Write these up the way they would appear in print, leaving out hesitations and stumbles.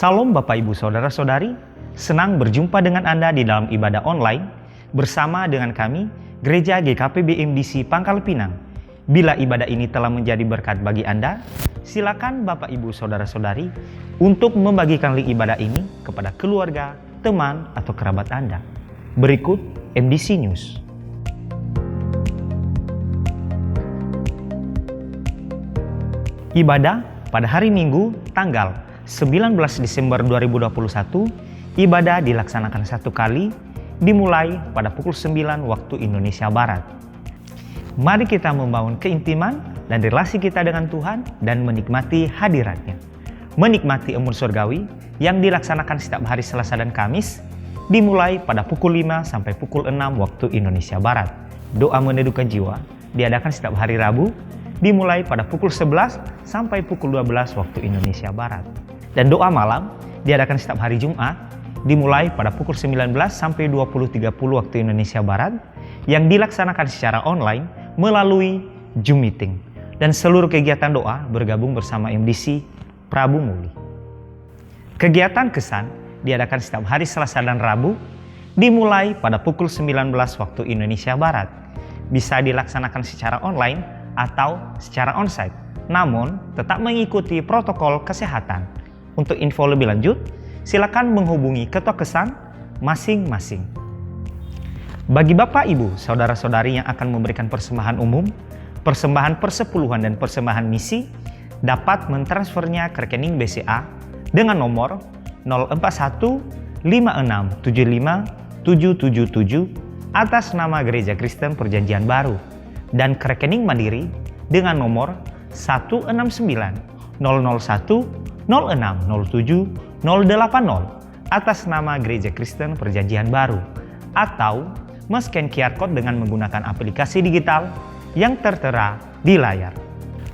Salam Bapak Ibu Saudara-saudari, senang berjumpa dengan Anda di dalam ibadah online bersama dengan kami, Gereja GKP BMDC Pangkal Pinang. Bila ibadah ini telah menjadi berkat bagi Anda, silakan Bapak Ibu Saudara-saudari untuk membagikan link ibadah ini kepada keluarga, teman, atau kerabat Anda. Berikut MDC News. Ibadah pada hari Minggu tanggal 19 Desember 2021, ibadah dilaksanakan satu kali, dimulai pada pukul 9 waktu Indonesia Barat. Mari kita membangun keintiman dan relasi kita dengan Tuhan dan menikmati hadirat-Nya. Menikmati embun surgawi yang dilaksanakan setiap hari Selasa dan Kamis, dimulai pada pukul 5 sampai pukul 6 waktu Indonesia Barat. Doa meneduhkan jiwa diadakan setiap hari Rabu, dimulai pada pukul 11 sampai pukul 12 waktu Indonesia Barat. Dan doa malam diadakan setiap hari Jumat, dimulai pada pukul 19 sampai 20.30 waktu Indonesia Barat, yang dilaksanakan secara online melalui Zoom Meeting. Dan seluruh kegiatan doa bergabung bersama MDC Prabu Muli. Kegiatan kesan diadakan setiap hari Selasa dan Rabu, dimulai pada pukul 19 waktu Indonesia Barat. Bisa dilaksanakan secara online atau secara onsite, namun tetap mengikuti protokol kesehatan. Untuk info lebih lanjut, silakan menghubungi ketua kesan masing-masing. Bagi Bapak, Ibu, Saudara-saudari yang akan memberikan persembahan umum, persembahan persepuluhan dan persembahan misi, dapat mentransfernya ke rekening BCA dengan nomor 041 5675 777 atas nama Gereja Kristen Perjanjian Baru, dan ke rekening Mandiri dengan nomor 169 001 0607 080 atas nama Gereja Kristen Perjanjian Baru, atau men-scan QR Code dengan menggunakan aplikasi digital yang tertera di layar.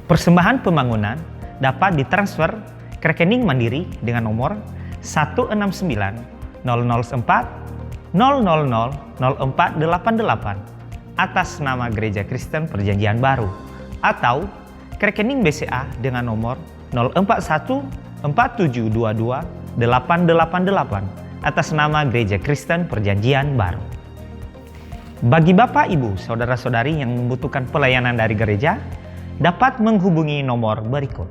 Persembahan pembangunan dapat ditransfer ke rekening Mandiri dengan nomor 169 004 000 0488 atas nama Gereja Kristen Perjanjian Baru, atau ke rekening BCA dengan nomor 041 4722 888 atas nama Gereja Kristen Perjanjian Baru. Bagi Bapak, Ibu, Saudara-saudari yang membutuhkan pelayanan dari gereja, dapat menghubungi nomor berikut.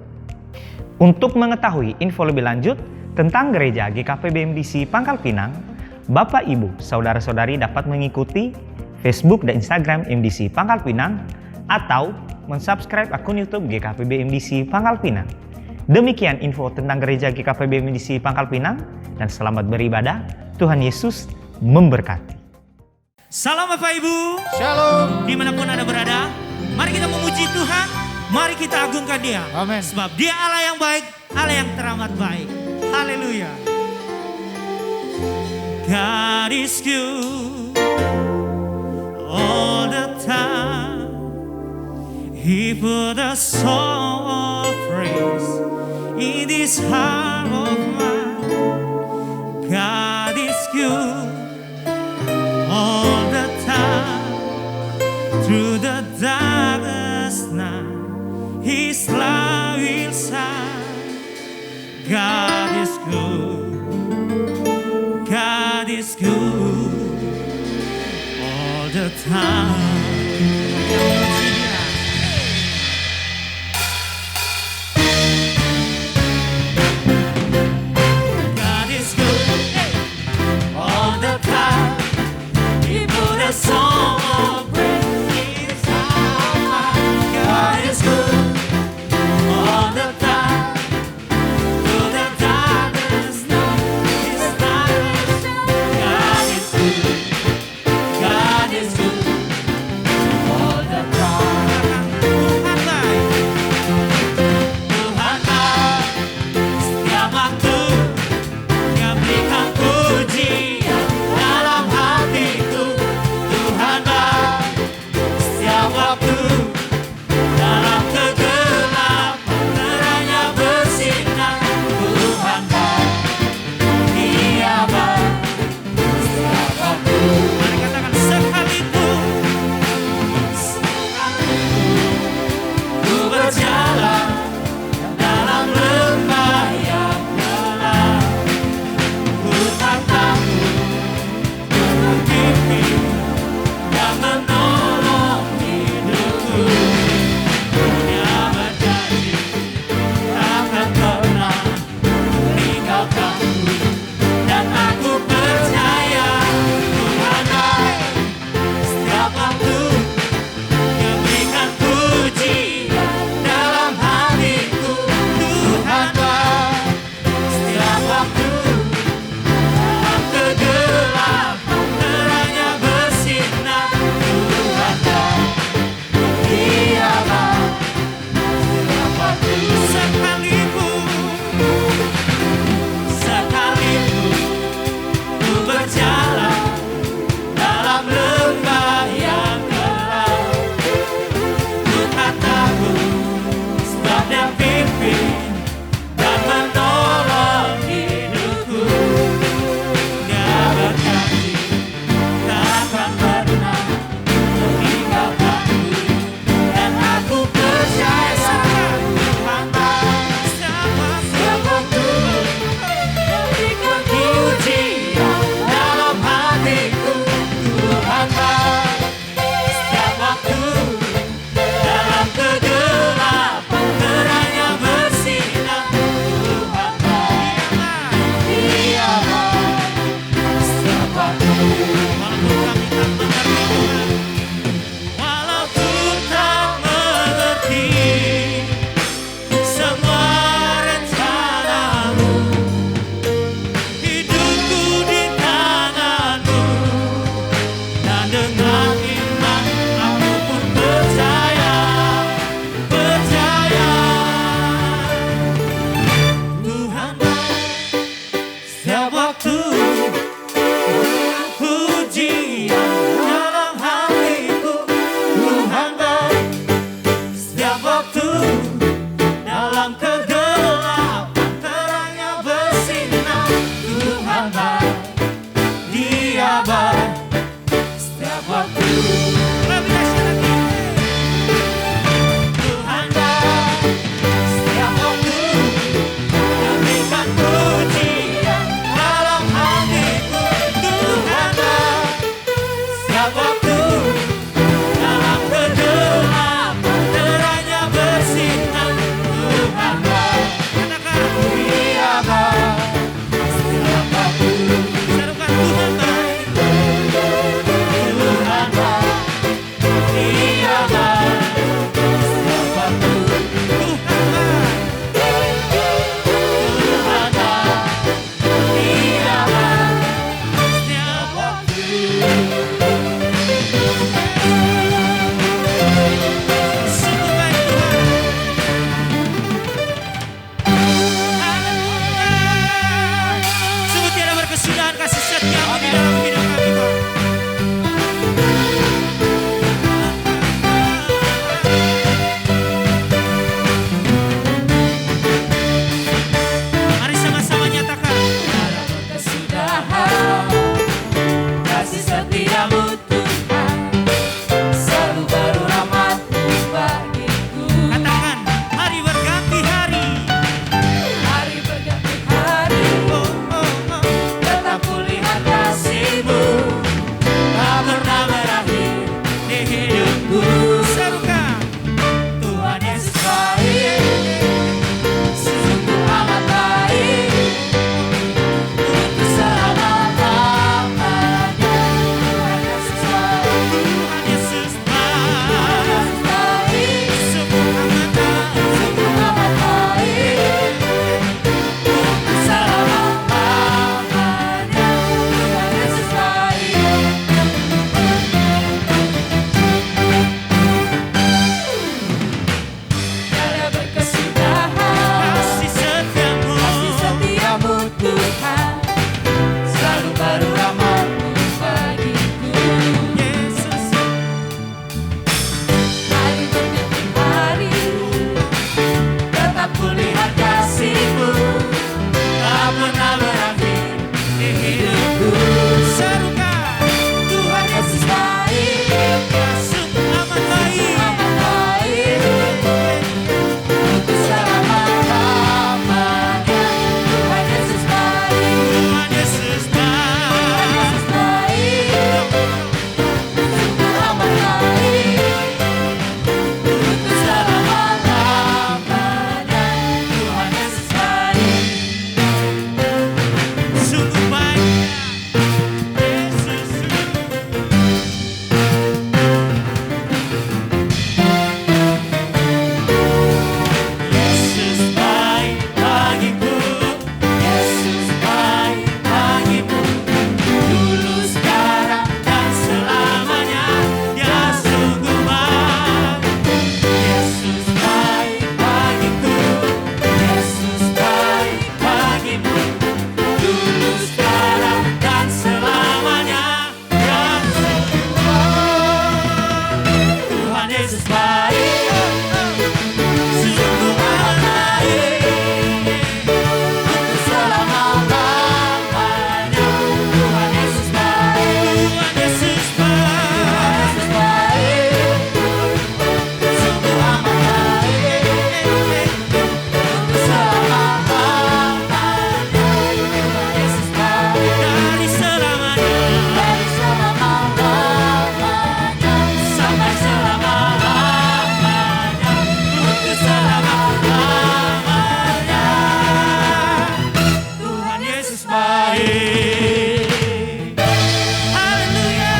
Untuk mengetahui info lebih lanjut tentang Gereja GKP BMDC Pangkal Pinang, Bapak, Ibu, Saudara-saudari dapat mengikuti Facebook dan Instagram MDC Pangkal Pinang, atau mensubscribe akun YouTube GKP BMDC Pangkal Pinang. Demikian info tentang Gereja GKP BMDC Pangkal Pinang, dan selamat beribadah. Tuhan Yesus memberkati. Salam Bapak Ibu. Shalom. Dimanapun Anda berada, mari kita memuji Tuhan, mari kita agungkan Dia. Amin. Sebab Dia Allah yang baik, Allah yang teramat baik. Haleluya. God is good all the time. He put a song of praise in this heart of mine. God is good all the time. Through the darkest night, His love will shine. God is good. God is good all the time. Song of praise is our mind. God is good all the time. Through the darkest night, His light will shine. God is good. God is good all the time. Tuhan baik, Tuhan baik. Setiap waktu Dia berikan pujian dalam hatiku. Waktu dalam kegelapan terangnya bersinar. Tuhan baik, Dia baik setiap waktu. Mari katakan sekalipun ku berjalan dalam lembah yang gelap. pujian dalam hatiku. Tuhan baik setiap waktu, dalam kegelapan terangnya bersinar. Tuhan baik, Dia baik setiap waktu. Lebih dahsyat lagi. Tuhan baik setiap waktu, berikan pujian dalam hatiku. Tuhan baik setiap waktu, dalam kegelapan terangnya bersinar. Tuhan baik, katakan Dia baik setiap waktu. Serukan Tuhan baik, Tuhan baik, Dia baik setiap waktu. Tuhan baik, Tuhan baik, Dia baik setiap waktu. Sungguh baik Tuhan. Haleluya. Sungguh tiada berkesudahan kasih setiamu di dalam hidup kami, Tuhan. Mari sama-sama nyatakan. Tiada berkesudahan kasih setiamu Tuhan, selalu baru rahmat-Mu bagiku. Katakan, hari berganti hari. Hari berganti hari. Oh, oh, oh. Tetap kulihat kasih-Mu, tak pernah berakhir di hidupku. Serukan, Tuhan Yesus baik, sungguh amat baik, untuk selama-lamanya. Tuhan Yesus baik, Tuhan Yesus baik, sungguh amat baik, untuk selama-lamanya. Tuhan Yesus baik. Tiada berkesudahan kasih setiamu Tuhan, selalu baru rahmat-Mu bagiku. Yesus, hari berganti hari, tetap kulihat kasih-Mu, tak pernah berakhir di hidupku. Serukan, Tuhan Yesus baik, sungguh amat baik, untuk selama-lamanya. Tuhan Yesus baik, Tuhan Yesus baik, sungguh amat baik, untuk selama-lamanya. Tuhan Yesus baik, sungguh baik, Yesus. Yesus baik bagiku, Yesus baik bagimu, dulu, sekarang, dan selamanya. Dia sungguh baik. Yesus baik bagiku, Yesus baik bagimu, dulu, sekarang, dan selamanya. Dia sungguh baik. Tuhan Yesus baik, sungguh amat baik, untuk selama-lamanya. Tuhan Yesus baik, Tuhan Yesus baik, sungguh amat baik, untuk selama-lamanya. Tuhan Yesus baik, dari selamanya, sampai selama-lamanya, untuk selama-lamanya. Tuhan Yesus baik. Haleluya,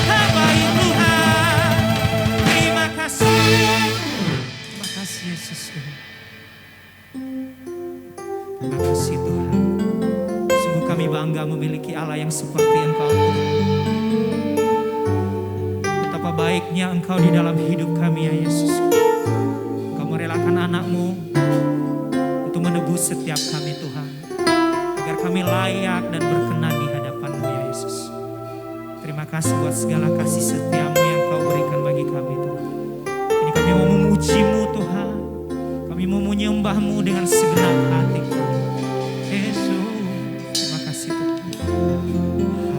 baik Tuhan. Terima kasih. Terima kasih Yesus. Terima kasih Tuhan. Sungguh kami bangga memiliki Allah yang seperti Engkau, Tuhan. Betapa baiknya Engkau di dalam hidup kami, ya Yesus. Engkau merelakan anak-Mu untuk menebus setiap kami, Tuhan, agar kami layak dan berkenan di kasih buat segala kasih setiamu yang kau berikan bagi kami Tuhan. Ini kami mau memuji-Mu Tuhan. Kami mau menyembah-Mu dengan segenap hati kami. Yesus, terima kasih Tuhan.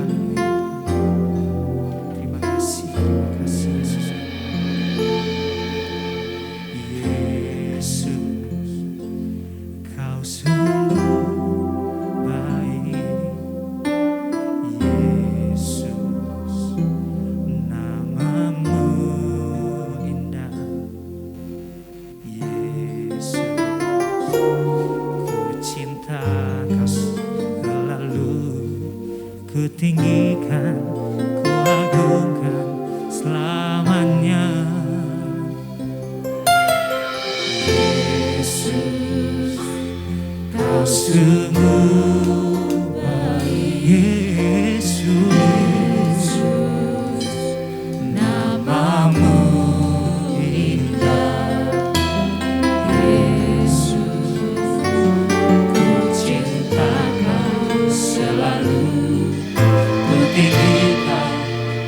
Haleluya. Terima kasih Yesus. Yesus, kau sungguh baik. Yesus, namamu indah. Yesus, ku cinta kau selalu, ku tinggikan, ku agungkan selamanya. Yesus, kau sungguh baik. Yesus, namamu indah. Yesus, ku cinta kau selalu, ku tinggikan,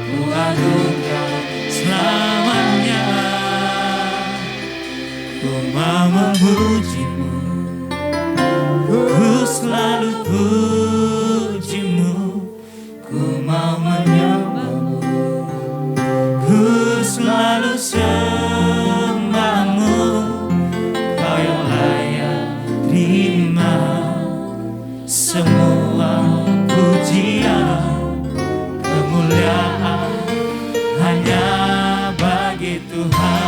ku agungkan selamanya. Ku mau memuji-Mu, ku selalu puji-Mu, ku mau menyembah-Mu, ku selalu sembah-Mu. Kau yang layak terima semua pujian, kemuliaan hanya bagi Tuhan.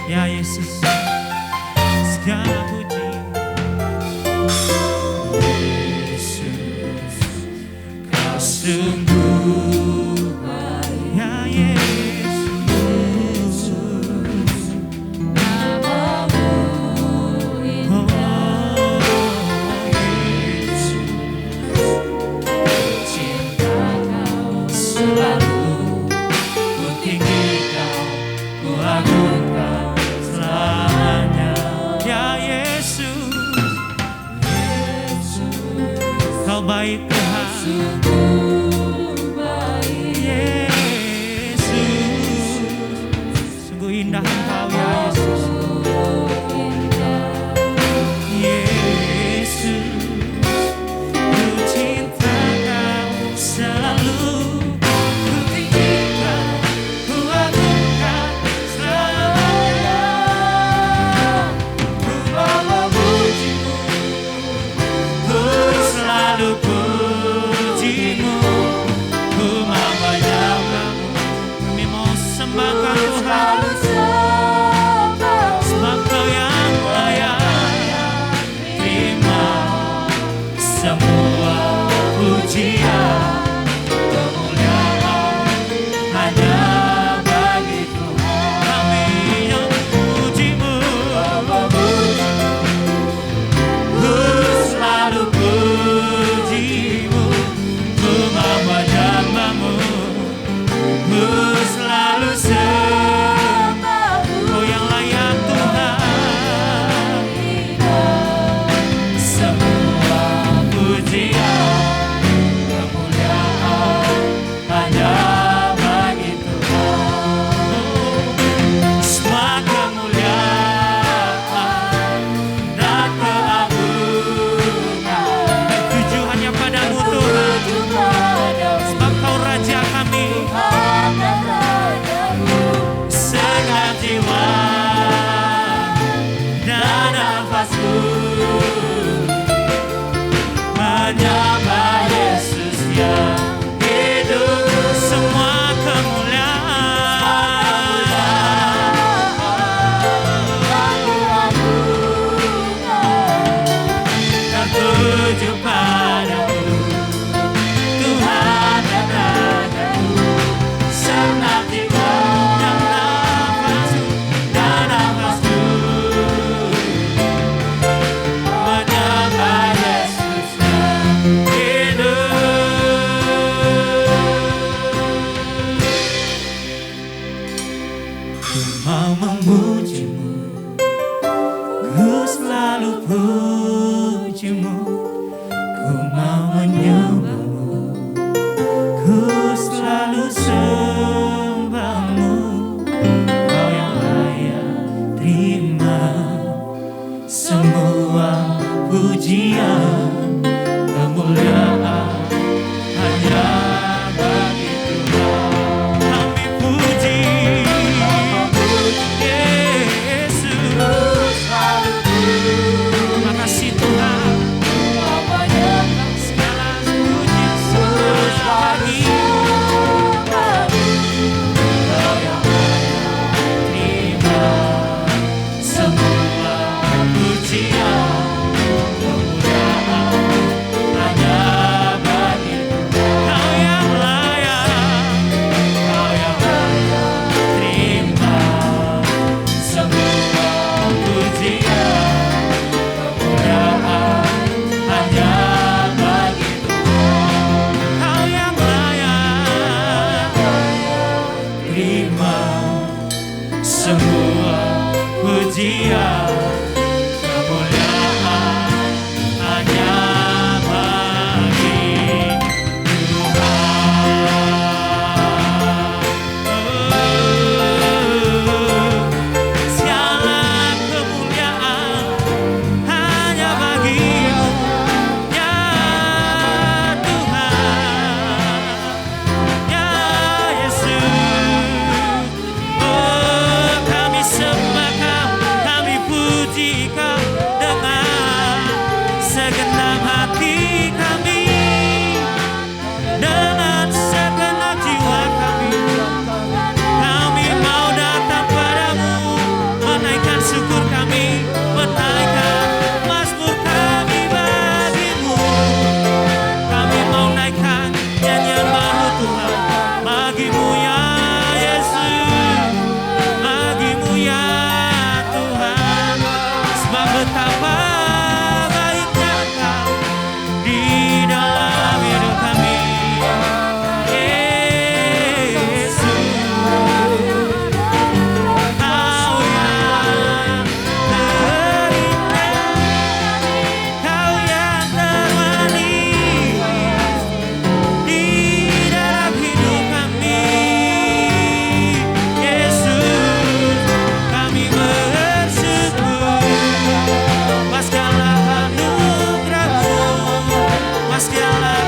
Ya Yesus, segala puji. Yesus, kau sungguh baik. Ya Yesus, namamu indah. Yesus, cinta kau selalu, ku tinggikan, ku agungkan selamanya. Ya Yesus, kau baik Tuhan. Yesus, sungguh indah Engkau ya Yesus. Yesus, ku cinta Kau selalu, ku tinggikan, ku agungkan selamanya. Ku mau memuji-Mu, ku selalu puji-Mu, ku mau menyembah-Mu. Kami mau sembahkan Tuhan, sebab Kau yang layak terima semua pujian, kemuliaan hanya bagi Tuhan. Kami yang memuji-Mu, ku selalu puji-Mu, ku mau menyembah-Mu, ku selalu sembah-Mu. Kau yang layak Tuhan, semua pujian,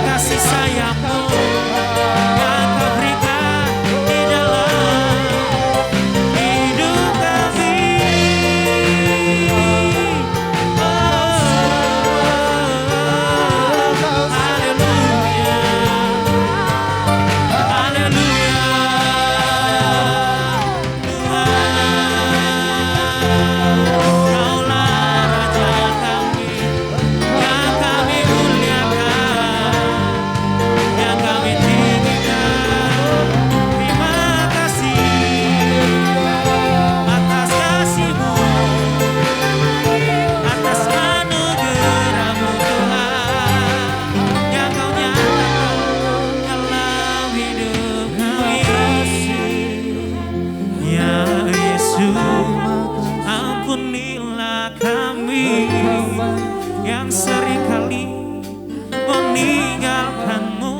kasih sayang-Mu yang Kau berikan di dalam hidup kami. Haleluya, haleluya. Kaulah Raja kami, yang kami muliakan, yang kami tinggikan. Terima kasih atas kasih-Mu, atas anugerah-Mu Tuhan, yang Kau nyatakan dalam hidup kami. Ya Yesus, ampunilah kami yang seringkali meninggalkan-Mu.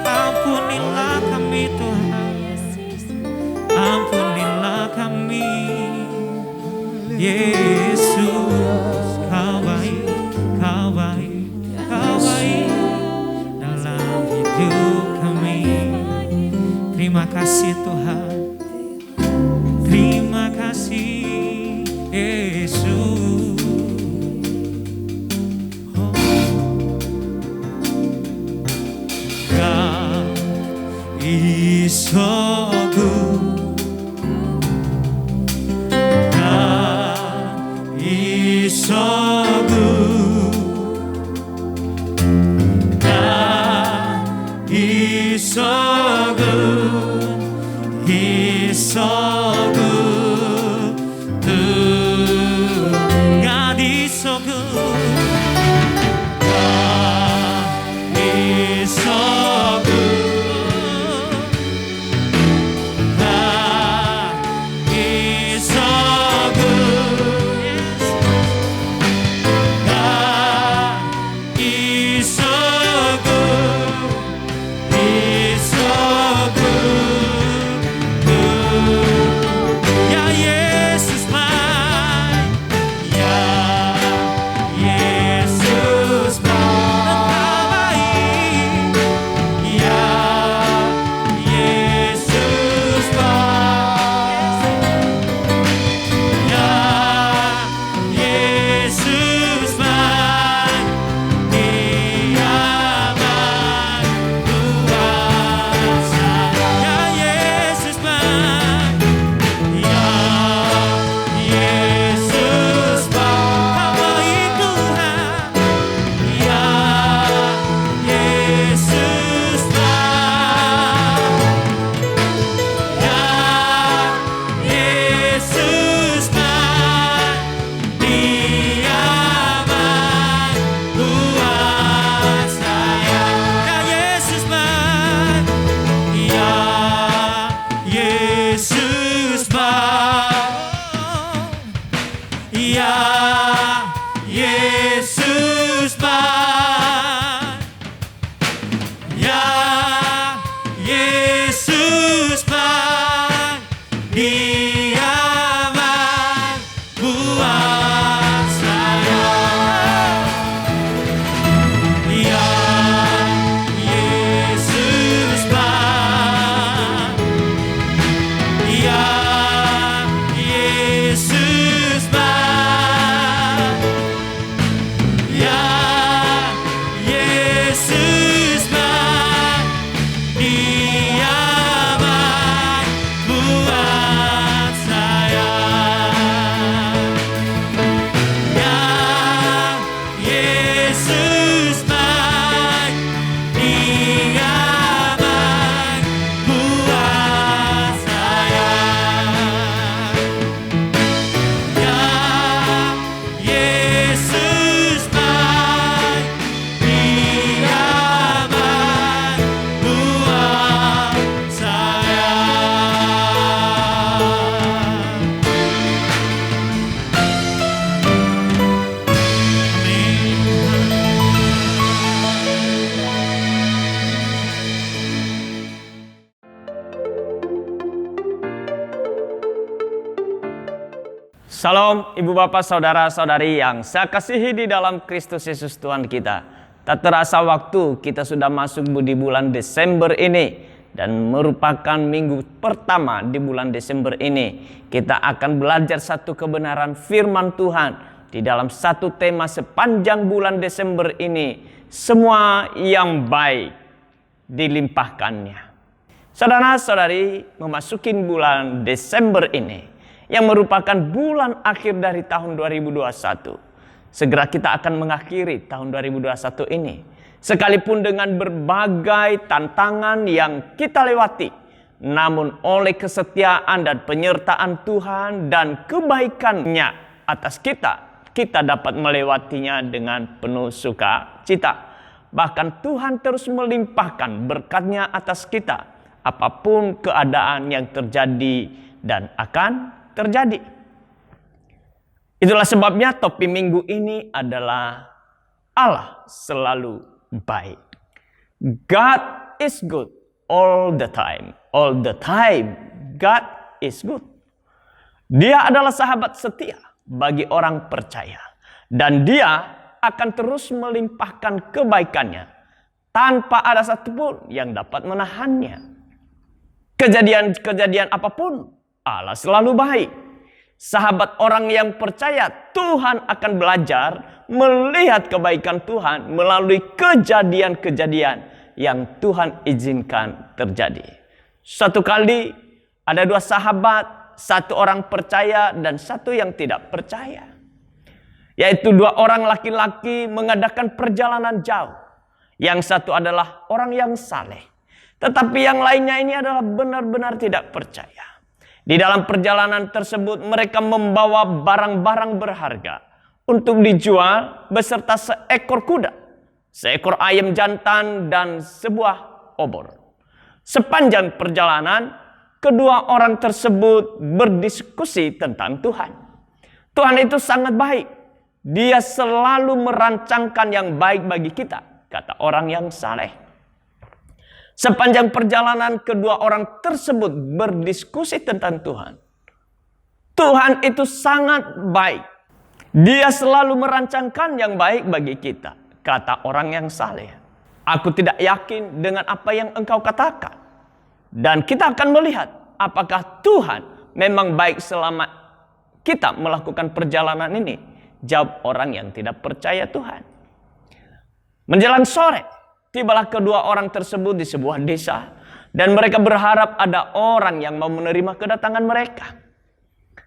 Ampunilah kami Tuhan, ampunilah kami. Yesus, Kau baik, Kau baik, Kau baik dalam hidup kami. Terima kasih Tuhan, terima kasih Yesus. Oh. God is so good. God is so good. God is so good. He's so good to God is so good. God is so good. God is so good. Yes. God is so good. He's so good. Ya Yesus mine, ya Yesus mine, ya Yesus mine, ya Yesus mine, Dia mine kuasa, ya Yesus mine. Ya Yesus Kau baik Tuhan, ya Yesus ya Yesus Dia kuasa, ya Yesus ya Yesus ya Yesus ya Yesus Dia buat saya, ya Yesus ya Yesus ya Yesus Dia buat saya, ya Yesus Dia buat saya, ya Yesus Dia buat saya. Shalom Ibu Bapak Saudara-saudari yang saya kasihi di dalam Kristus Yesus Tuhan kita. Tak terasa waktu kita sudah masuk di bulan Desember ini, dan merupakan minggu pertama di bulan Desember ini. Kita akan belajar satu kebenaran firman Tuhan di dalam satu tema sepanjang bulan Desember ini. Semua yang baik dilimpahkannya. Saudara-saudari, memasuki bulan Desember ini yang merupakan bulan akhir dari tahun 2021. Segera kita akan mengakhiri tahun 2021 ini. Sekalipun dengan berbagai tantangan yang kita lewati, namun oleh kesetiaan dan penyertaan Tuhan dan kebaikannya atas kita, kita dapat melewatinya dengan penuh sukacita. Bahkan Tuhan terus melimpahkan berkat-Nya atas kita, apapun keadaan yang terjadi dan akan terjadi. Itulah sebabnya topik minggu ini adalah Allah selalu baik. God is good all the time. All the time God is good. Dia adalah sahabat setia bagi orang percaya. Dan Dia akan terus melimpahkan kebaikannya tanpa ada satupun yang dapat menahannya. Kejadian-kejadian apapun, Allah selalu baik. Sahabat orang yang percaya, Tuhan akan belajar melihat kebaikan Tuhan melalui kejadian-kejadian yang Tuhan izinkan terjadi. Suatu kali ada dua sahabat, satu orang percaya dan satu yang tidak percaya. Yaitu dua orang laki-laki mengadakan perjalanan jauh. Yang satu adalah orang yang saleh. Tetapi yang lainnya ini adalah benar-benar tidak percaya. Di dalam perjalanan tersebut mereka membawa barang-barang berharga untuk dijual beserta seekor kuda, seekor ayam jantan dan sebuah obor. Sepanjang perjalanan, kedua orang tersebut berdiskusi tentang Tuhan. Tuhan itu sangat baik. Dia selalu merancangkan yang baik bagi kita, kata orang yang saleh. Sepanjang perjalanan kedua orang tersebut berdiskusi tentang Tuhan. Tuhan itu sangat baik. Dia selalu merancangkan yang baik bagi kita, kata orang yang saleh. Aku tidak yakin dengan apa yang engkau katakan. Dan kita akan melihat apakah Tuhan memang baik selama kita melakukan perjalanan ini. Jawab orang yang tidak percaya Tuhan. Menjelang sore, tibalah kedua orang tersebut di sebuah desa. Dan mereka berharap ada orang yang mau menerima kedatangan mereka.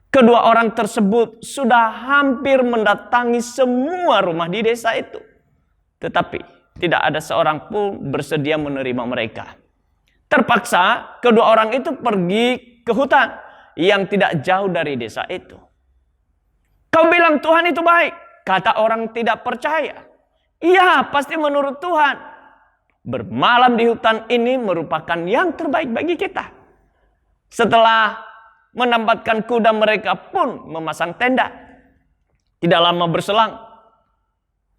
Kedua orang tersebut sudah hampir mendatangi semua rumah di desa itu. Tetapi tidak ada seorang pun bersedia menerima mereka. Terpaksa kedua orang itu pergi ke hutan yang tidak jauh dari desa itu. Kau bilang Tuhan itu baik, kata orang tidak percaya. Iya, pasti menurut Tuhan. Bermalam di hutan ini merupakan yang terbaik bagi kita. Setelah menempatkan kuda, mereka pun memasang tenda. Tidak lama berselang,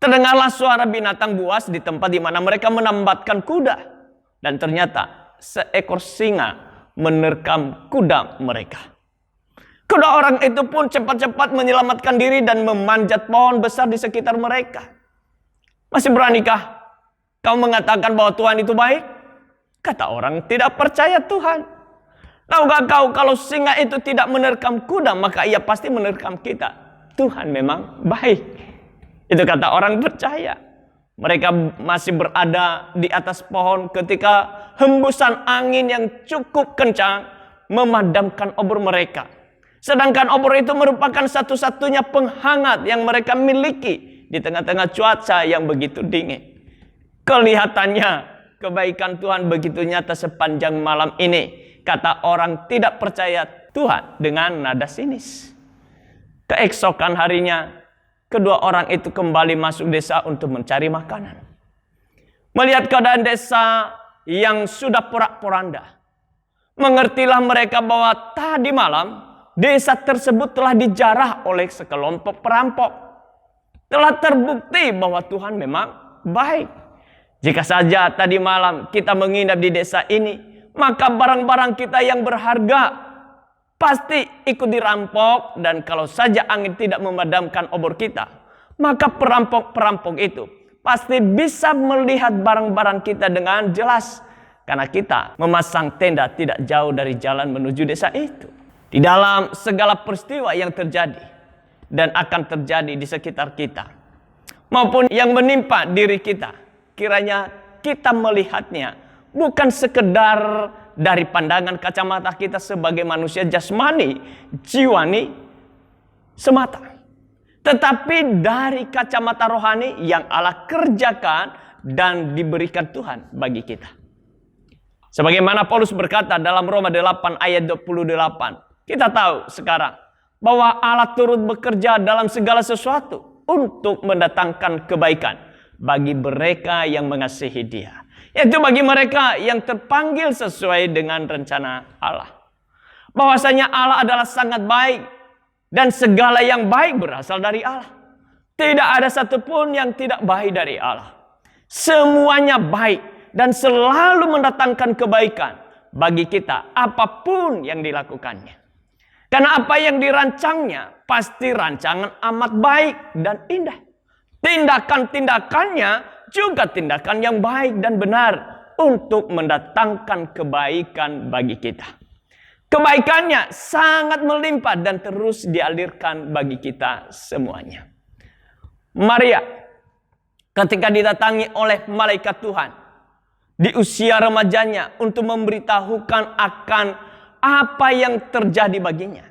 terdengarlah suara binatang buas di tempat di mana mereka menempatkan kuda. Dan ternyata seekor singa menerkam kuda mereka. Kedua orang itu pun cepat-cepat menyelamatkan diri dan memanjat pohon besar di sekitar mereka. Masih beranikah kau mengatakan bahwa Tuhan itu baik? Kata orang tidak percaya Tuhan. Tahukah kau kalau singa itu tidak menerkam kuda, maka ia pasti menerkam kita. Tuhan memang baik. Itu kata orang percaya. Mereka masih berada di atas pohon ketika hembusan angin yang cukup kencang memadamkan obor mereka. Sedangkan obor itu merupakan satu-satunya penghangat yang mereka miliki di tengah-tengah cuaca yang begitu dingin. Kelihatannya kebaikan Tuhan begitu nyata sepanjang malam ini, kata orang tidak percaya Tuhan dengan nada sinis. Keesokan harinya, kedua orang itu kembali masuk desa untuk mencari makanan. Melihat keadaan desa yang sudah porak-poranda, mengertilah mereka bahwa tadi malam desa tersebut telah dijarah oleh sekelompok perampok. Telah terbukti bahwa Tuhan memang baik. Jika saja tadi malam kita menginap di desa ini, maka barang-barang kita yang berharga pasti ikut dirampok. Dan kalau saja angin tidak memadamkan obor kita, maka perampok-perampok itu pasti bisa melihat barang-barang kita dengan jelas. Karena kita memasang tenda tidak jauh dari jalan menuju desa itu. Di dalam segala peristiwa yang terjadi dan akan terjadi di sekitar kita, maupun yang menimpa diri kita, kiranya kita melihatnya bukan sekedar dari pandangan kacamata kita sebagai manusia jasmani, jiwani semata. Tetapi dari kacamata rohani yang Allah kerjakan dan diberikan Tuhan bagi kita. Sebagaimana Paulus berkata dalam Roma 8 ayat 28. Kita tahu sekarang bahwa Allah turut bekerja dalam segala sesuatu untuk mendatangkan kebaikan bagi mereka yang mengasihi Dia. Yaitu bagi mereka yang terpanggil sesuai dengan rencana Allah. Bahwasanya Allah adalah sangat baik. Dan segala yang baik berasal dari Allah. Tidak ada satupun yang tidak baik dari Allah. Semuanya baik dan selalu mendatangkan kebaikan bagi kita apapun yang dilakukannya. Karena apa yang dirancangnya pasti rancangan amat baik dan indah. Tindakan-tindakannya juga tindakan yang baik dan benar untuk mendatangkan kebaikan bagi kita. Kebaikannya sangat melimpah dan terus dialirkan bagi kita semuanya. Maria ketika didatangi oleh malaikat Tuhan di usia remajanya untuk memberitahukan akan apa yang terjadi baginya.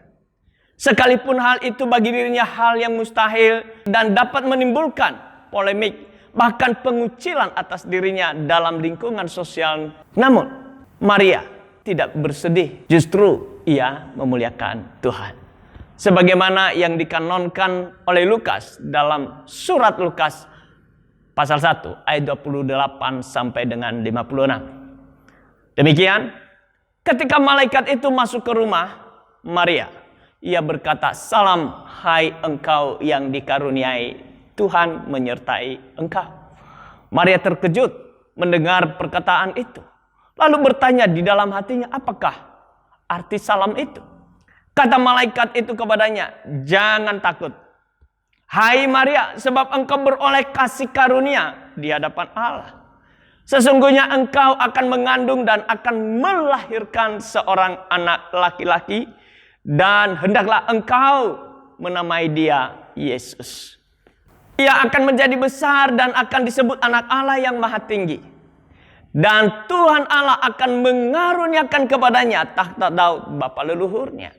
Sekalipun hal itu bagi dirinya hal yang mustahil dan dapat menimbulkan polemik, bahkan pengucilan atas dirinya dalam lingkungan sosial. Namun Maria tidak bersedih, justru ia memuliakan Tuhan. Sebagaimana yang dikanonkan oleh Lukas dalam surat Lukas pasal 1 ayat 28 sampai dengan 56. Demikian, ketika malaikat itu masuk ke rumah Maria, ia berkata, "Salam hai engkau yang dikaruniai, Tuhan menyertai engkau." Maria terkejut mendengar perkataan itu. Lalu bertanya di dalam hatinya, apakah arti salam itu? Kata malaikat itu kepadanya, "Jangan takut, hai Maria, sebab engkau beroleh kasih karunia di hadapan Allah. Sesungguhnya engkau akan mengandung dan akan melahirkan seorang anak laki-laki, dan hendaklah engkau menamai dia Yesus. Ia akan menjadi besar dan akan disebut anak Allah yang maha tinggi. Dan Tuhan Allah akan mengaruniakan kepadanya tahta Daud bapa leluhurnya.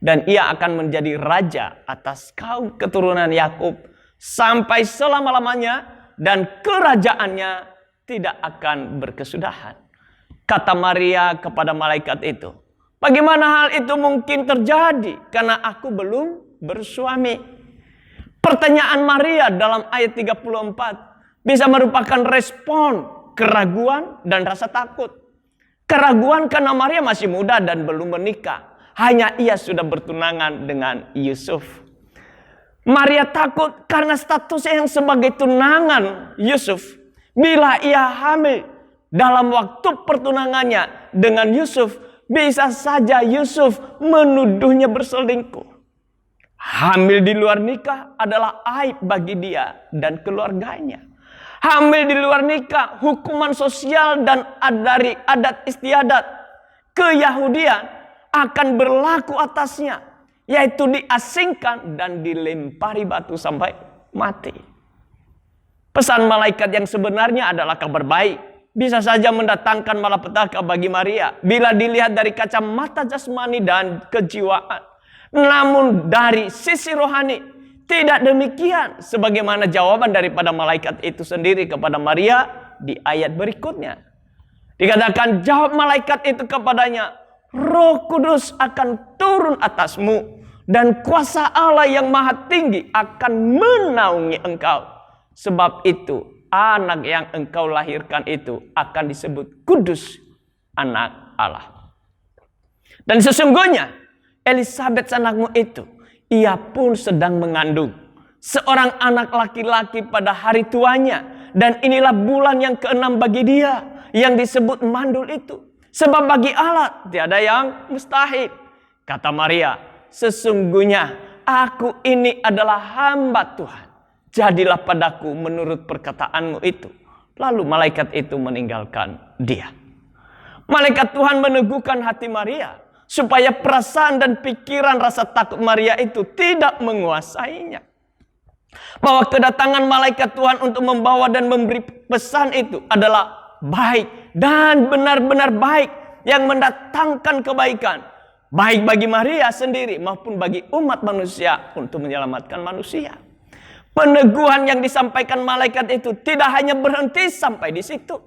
Dan ia akan menjadi raja atas kaum keturunan Yakub sampai selama-lamanya, dan kerajaannya tidak akan berkesudahan." Kata Maria kepada malaikat itu, "Bagaimana hal itu mungkin terjadi? Karena aku belum bersuami." Pertanyaan Maria dalam ayat 34 bisa merupakan respon keraguan dan rasa takut. Keraguan karena Maria masih muda dan belum menikah. Hanya ia sudah bertunangan dengan Yusuf. Maria takut karena statusnya yang sebagai tunangan Yusuf. Bila ia hamil dalam waktu pertunangannya dengan Yusuf, bisa saja Yusuf menuduhnya berselingkuh. Hamil di luar nikah adalah aib bagi dia dan keluarganya. Hamil di luar nikah, hukuman sosial dan dari adat istiadat Keyahudian akan berlaku atasnya, yaitu diasingkan dan dilempari batu sampai mati. Pesan malaikat yang sebenarnya adalah kabar baik. Bisa saja mendatangkan malapetaka bagi Maria bila dilihat dari kacamata jasmani dan kejiwaan. Namun dari sisi rohani, tidak demikian, sebagaimana jawaban daripada malaikat itu sendiri kepada Maria di ayat berikutnya. Dikatakan, jawab malaikat itu kepadanya, "Roh Kudus akan turun atasmu, dan kuasa Allah yang maha tinggi akan menaungi engkau. Sebab itu anak yang engkau lahirkan itu akan disebut kudus, anak Allah. Dan sesungguhnya Elisabet anakmu itu, ia pun sedang mengandung seorang anak laki-laki pada hari tuanya. Dan inilah bulan yang ke-6 bagi dia, yang disebut mandul itu. Sebab bagi Allah tiada yang mustahil." Kata Maria, "Sesungguhnya aku ini adalah hamba Tuhan. jadilah padaku menurut perkataanmu itu. Lalu malaikat itu meninggalkan dia. Malaikat Tuhan meneguhkan hati Maria supaya perasaan dan pikiran rasa takut Maria itu tidak menguasainya. Bahwa kedatangan malaikat Tuhan untuk membawa dan memberi pesan itu adalah baik dan benar-benar baik yang mendatangkan kebaikan. Baik bagi Maria sendiri maupun bagi umat manusia untuk menyelamatkan manusia. Peneguhan yang disampaikan malaikat itu tidak hanya berhenti sampai di situ.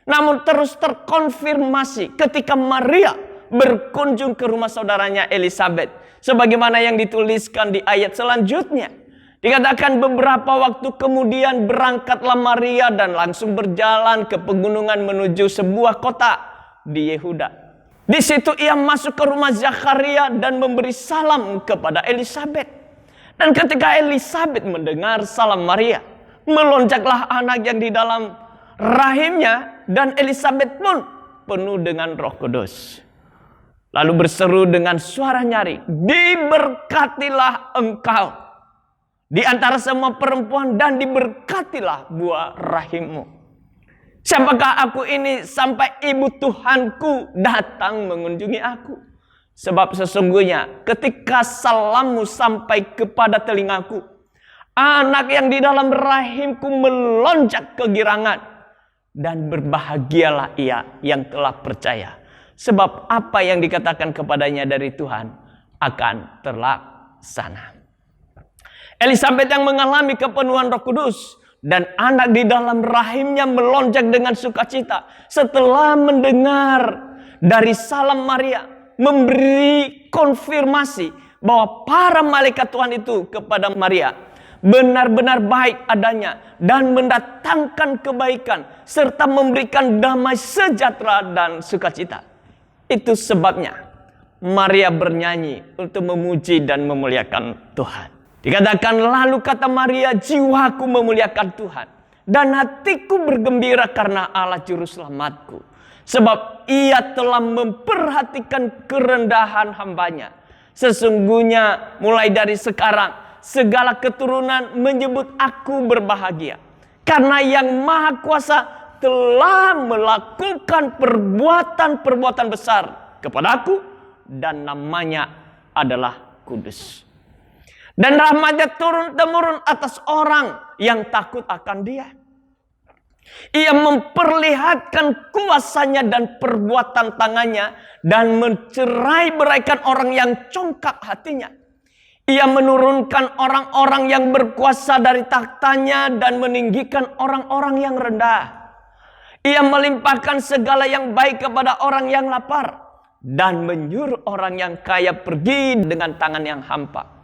Namun terus terkonfirmasi ketika Maria berkunjung ke rumah saudaranya Elisabet. Sebagaimana yang dituliskan di ayat selanjutnya. Dikatakan beberapa waktu kemudian berangkatlah Maria dan langsung berjalan ke pegunungan menuju sebuah kota di Yehuda. Di situ ia masuk ke rumah Zakaria dan memberi salam kepada Elisabet. Dan ketika Elisabet mendengar salam Maria, melonjaklah anak yang di dalam rahimnya dan Elisabet pun penuh dengan Roh Kudus. Lalu berseru dengan suara nyaring, diberkatilah engkau di antara semua perempuan dan diberkatilah buah rahimmu. Siapakah aku ini sampai ibu Tuhanku datang mengunjungi aku? Sebab sesungguhnya ketika salammu sampai kepada telingaku, anak yang di dalam rahimku melonjak kegirangan. Dan berbahagialah ia yang telah percaya. Sebab apa yang dikatakan kepadanya dari Tuhan akan terlaksana. Elisabet yang mengalami kepenuhan Roh Kudus dan anak di dalam rahimnya melonjak dengan sukacita setelah mendengar dari salam Maria, memberi konfirmasi bahwa para malaikat Tuhan itu kepada Maria benar-benar baik adanya dan mendatangkan kebaikan serta memberikan damai sejahtera dan sukacita. Itu sebabnya Maria bernyanyi untuk memuji dan memuliakan Tuhan. Dikatakan lalu kata Maria, jiwaku memuliakan Tuhan dan hatiku bergembira karena Allah juru selamatku. Sebab ia telah memperhatikan kerendahan hambanya. Sesungguhnya mulai dari sekarang segala keturunan menyebut aku berbahagia. Karena yang Maha Kuasa telah melakukan perbuatan-perbuatan besar kepada aku. Dan namanya adalah kudus. Dan rahmatnya turun-temurun atas orang yang takut akan dia. Ia memperlihatkan kuasanya dan perbuatan tangannya dan mencerai beraikan orang yang congkak hatinya. Ia menurunkan orang-orang yang berkuasa dari tahtanya dan meninggikan orang-orang yang rendah. Ia melimpahkan segala yang baik kepada orang yang lapar dan menyuruh orang yang kaya pergi dengan tangan yang hampa.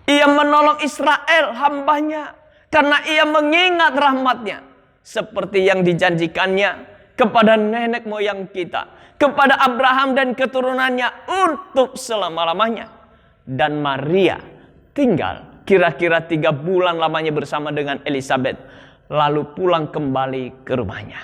Ia menolong Israel hambanya karena ia mengingat rahmatnya. Seperti yang dijanjikannya kepada nenek moyang kita, kepada Abraham dan keturunannya untuk selama-lamanya. Dan Maria tinggal kira-kira 3 bulan lamanya bersama dengan Elisabet, lalu pulang kembali ke rumahnya.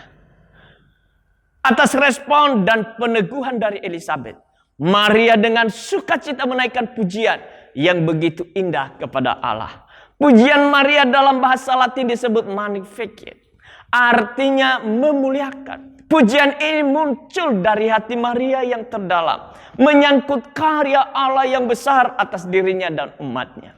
Atas respon dan peneguhan dari Elisabet, Maria dengan sukacita menaikkan pujian yang begitu indah kepada Allah. Pujian Maria dalam bahasa Latin disebut magnificat. Artinya memuliakan. Pujian ini muncul dari hati Maria yang terdalam. Menyangkut karya Allah yang besar atas dirinya dan umatnya.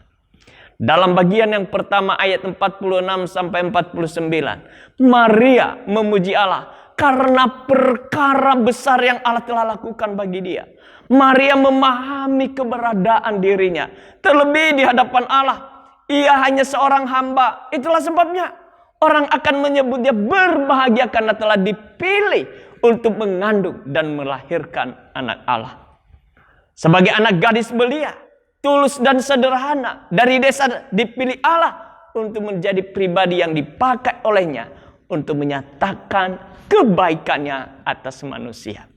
Dalam bagian yang pertama ayat 46 sampai 49. Maria memuji Allah karena perkara besar yang Allah telah lakukan bagi dia. Maria memahami keberadaan dirinya. Terlebih di hadapan Allah. Ia hanya seorang hamba. Itulah sebabnya orang akan menyebut dia berbahagia karena telah dipilih untuk mengandung dan melahirkan anak Allah. Sebagai anak gadis belia, tulus dan sederhana, dari desa dipilih Allah untuk menjadi pribadi yang dipakai olehnya untuk menyatakan kebaikannya atas manusia.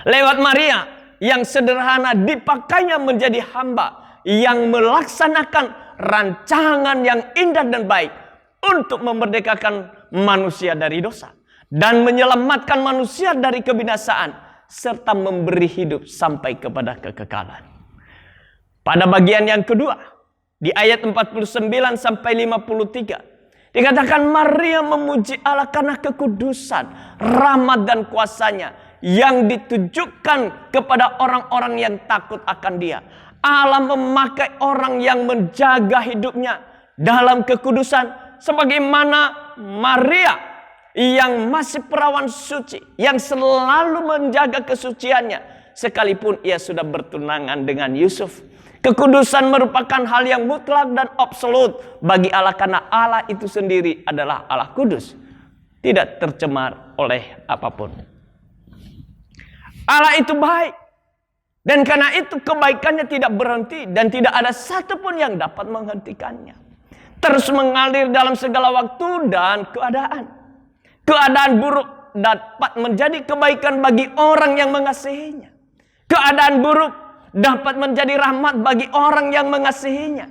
Lewat Maria yang sederhana dipakainya menjadi hamba yang melaksanakan rancangan yang indah dan baik untuk memerdekakan manusia dari dosa dan menyelamatkan manusia dari kebinasaan serta memberi hidup sampai kepada kekekalan. Pada bagian yang kedua, Di ayat 49 sampai 53. Dikatakan Maria memuji Allah karena kekudusan, rahmat dan kuasanya yang ditujukan kepada orang-orang yang takut akan Dia. Allah memakai orang yang menjaga hidupnya dalam kekudusan, sebagaimana Maria yang masih perawan suci, yang selalu menjaga kesuciannya sekalipun ia sudah bertunangan dengan Yusuf. Kekudusan merupakan hal yang mutlak dan absolut bagi Allah, karena Allah itu sendiri adalah Allah kudus, tidak tercemar oleh apapun. Allah itu baik, dan karena itu kebaikannya tidak berhenti dan tidak ada satupun yang dapat menghentikannya. Terus mengalir dalam segala waktu dan keadaan. Keadaan buruk dapat menjadi kebaikan bagi orang yang mengasihinya. Keadaan buruk dapat menjadi rahmat bagi orang yang mengasihinya.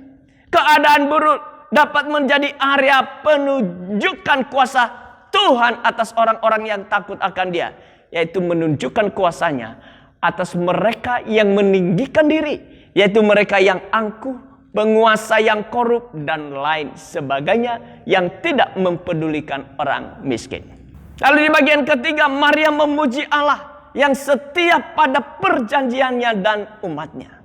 Keadaan buruk dapat menjadi area penunjukan kuasa Tuhan atas orang-orang yang takut akan Dia, yaitu menunjukkan kuasanya atas mereka yang meninggikan diri, yaitu mereka yang angkuh, penguasa yang korup, dan lain sebagainya yang tidak mempedulikan orang miskin. Lalu di bagian ketiga, Maria memuji Allah yang setia pada perjanjiannya dan umatnya.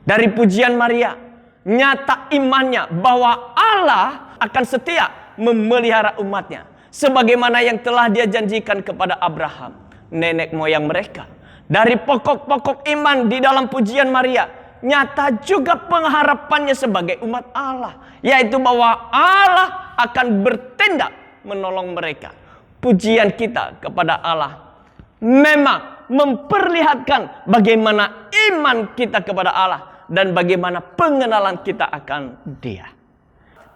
Dari pujian Maria, nyata imannya bahwa Allah akan setia memelihara umatnya, sebagaimana yang telah Dia janjikan kepada Abraham, nenek moyang mereka. Dari pokok-pokok iman di dalam pujian Maria, nyata juga pengharapannya sebagai umat Allah, yaitu bahwa Allah akan bertindak menolong mereka. Pujian kita kepada Allah memang memperlihatkan bagaimana iman kita kepada Allah dan bagaimana pengenalan kita akan Dia.